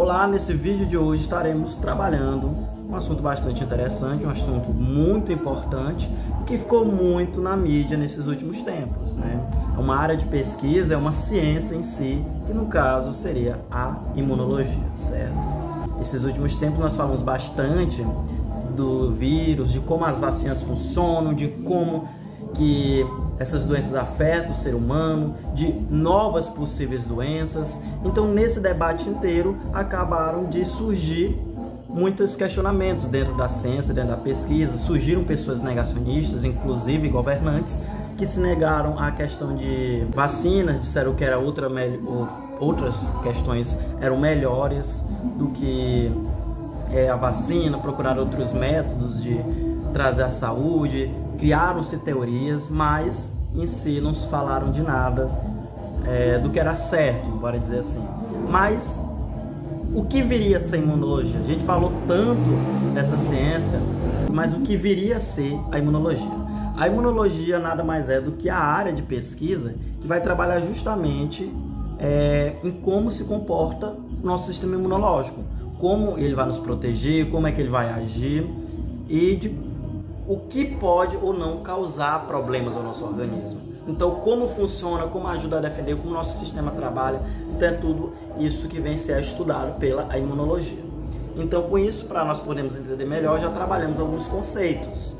Olá, nesse vídeo de hoje estaremos trabalhando um assunto bastante interessante, um assunto muito importante e que ficou muito na mídia nesses últimos tempos, né? É uma área de pesquisa, é uma ciência em si, que no caso seria a imunologia, certo? Esses últimos tempos nós falamos bastante do vírus, de como as vacinas funcionam, de como que essas doenças afetam o ser humano, de novas possíveis doenças. Então, nesse debate inteiro, acabaram de surgir muitos questionamentos dentro da ciência, dentro da pesquisa. Surgiram pessoas negacionistas, inclusive governantes, que se negaram à questão de vacinas, disseram que era outras questões eram melhores do que a vacina, procuraram outros métodos de trazer a saúde, criaram-se teorias, mas em si não se falaram de nada do que era certo, bora dizer assim. Mas o que viria a ser a imunologia? A gente falou tanto dessa ciência, mas o que viria a ser a imunologia? A imunologia nada mais é do que a área de pesquisa que vai trabalhar justamente em como se comporta o nosso sistema imunológico, como ele vai nos proteger, como é que ele vai agir e de o que pode ou não causar problemas ao nosso organismo. Então, como funciona, como ajuda a defender, como o nosso sistema trabalha, então é tudo isso que vem ser estudado pela imunologia. Então, com isso, para nós podermos entender melhor, já trabalhamos alguns conceitos.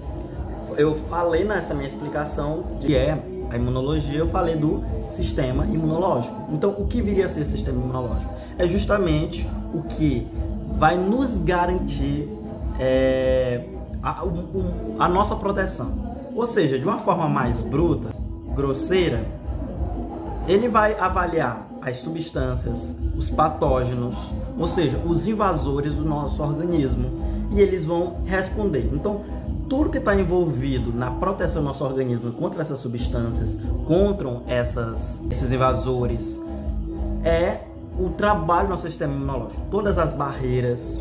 Eu falei nessa minha explicação de que é a imunologia, eu falei do sistema imunológico. Então, o que viria a ser o sistema imunológico? É justamente o que vai nos garantir a nossa proteção. Ou seja, de uma forma mais bruta, grosseira, ele vai avaliar as substâncias, os patógenos, ou seja, os invasores do nosso organismo, e eles vão responder. Então, tudo que está envolvido na proteção do nosso organismo contra essas substâncias, contra esses invasores, é o trabalho do nosso sistema imunológico. Todas as barreiras.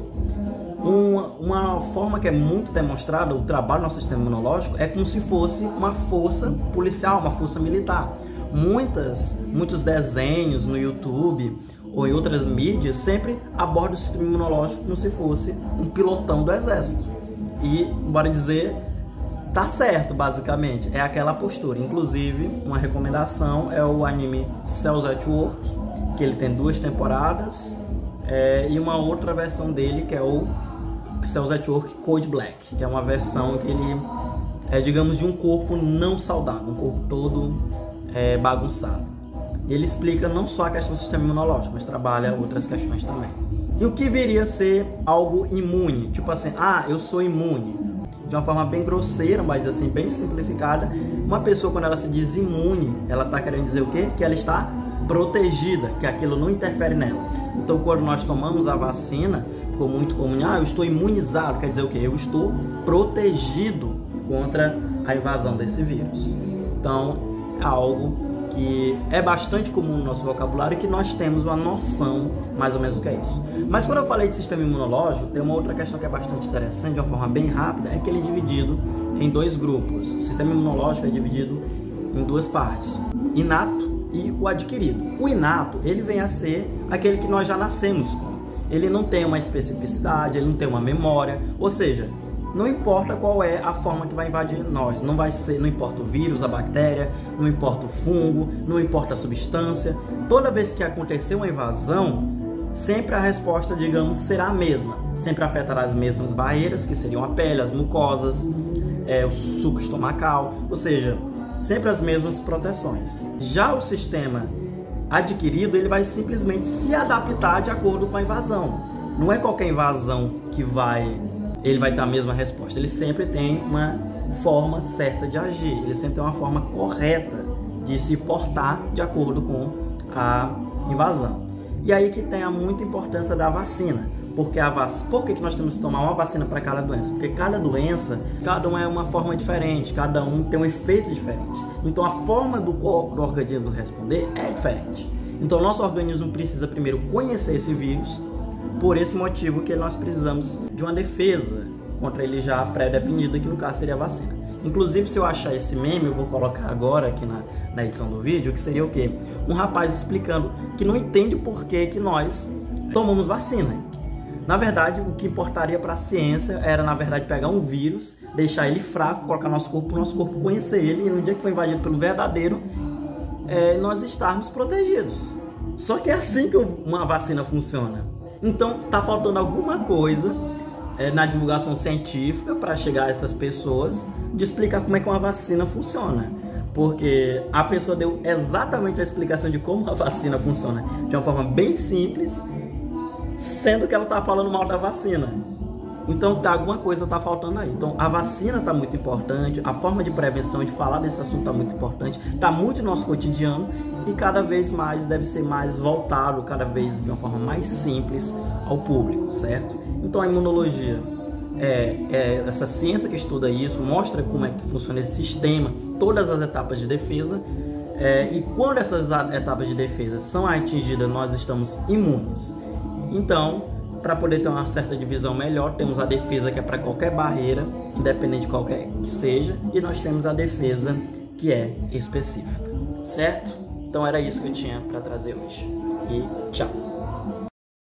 Uma forma que é muito demonstrada, o trabalho do nosso sistema imunológico, é como se fosse uma força policial, uma força militar. Muitos desenhos no YouTube ou em outras mídias sempre abordam o sistema imunológico como se fosse um pilotão do exército. E, bora dizer, tá certo, basicamente. É aquela postura. Inclusive, uma recomendação é o anime Cells at Work, que ele tem 2 temporadas, e uma outra versão dele que é o Cells at Work Code Black, que é uma versão que ele é, digamos, de um corpo não saudável, um corpo todo bagunçado. Ele explica não só a questão do sistema imunológico, mas trabalha outras questões também. E o que viria a ser algo imune? Tipo assim, eu sou imune. De uma forma bem grosseira, mas assim, bem simplificada, uma pessoa, quando ela se diz imune, ela está querendo dizer o quê? Que ela está protegida, que aquilo não interfere nela. Então, quando nós tomamos a vacina, ficou muito comum, eu estou imunizado, quer dizer o quê? Eu estou protegido contra a invasão desse vírus. Então, é algo que é bastante comum no nosso vocabulário e que nós temos uma noção mais ou menos do que é isso. Mas quando eu falei de sistema imunológico, tem uma outra questão que é bastante interessante, de uma forma bem rápida, é que ele é dividido em 2 grupos. O sistema imunológico é dividido em 2 partes, inato e o adquirido. O inato, ele vem a ser aquele que nós já nascemos com. Ele não tem uma especificidade, ele não tem uma memória, ou seja, não importa qual é a forma que vai invadir nós, não importa o vírus, a bactéria, não importa o fungo, não importa a substância. Toda vez que acontecer uma invasão, sempre a resposta, digamos, será a mesma. Sempre afetará as mesmas barreiras, que seriam a pele, as mucosas, o suco estomacal, ou seja, sempre as mesmas proteções. Já o sistema adquirido, ele vai simplesmente se adaptar de acordo com a invasão. Não é qualquer invasão que ele vai ter a mesma resposta. Ele sempre tem uma forma certa de agir. Ele sempre tem uma forma correta de se portar de acordo com a invasão. E aí que tem a muita importância da vacina. Por que nós temos que tomar uma vacina para cada doença? Porque cada doença, cada uma é uma forma diferente, cada um tem um efeito diferente. Então a forma do organismo responder é diferente. Então nosso organismo precisa primeiro conhecer esse vírus, por esse motivo que nós precisamos de uma defesa contra ele já pré-definida, que no caso seria a vacina. Inclusive, se eu achar esse meme, eu vou colocar agora aqui na edição do vídeo, que seria o quê? Um rapaz explicando que não entende por que nós tomamos vacina. Na verdade, o que importaria para a ciência era, na verdade, pegar um vírus, deixar ele fraco, colocar no nosso corpo conhecer ele, e no dia que foi invadido pelo verdadeiro, nós estarmos protegidos. Só que é assim que uma vacina funciona. Então, está faltando alguma coisa na divulgação científica para chegar a essas pessoas, de explicar como é que uma vacina funciona. Porque a pessoa deu exatamente a explicação de como a vacina funciona, de uma forma bem simples, sendo que ela está falando mal da vacina. Então alguma coisa está faltando aí. Então a vacina está muito importante, a forma de prevenção, de falar desse assunto está muito importante, está muito no nosso cotidiano e cada vez mais deve ser mais voltado, cada vez de uma forma mais simples ao público, certo? Então a imunologia essa ciência que estuda isso, mostra como é que funciona esse sistema, todas as etapas de defesa, e quando essas etapas de defesa são atingidas, nós estamos imunes. Então, para poder ter uma certa divisão melhor, temos a defesa que é para qualquer barreira, independente de qualquer que seja, e nós temos a defesa que é específica, certo? Então era isso que eu tinha para trazer hoje. E tchau!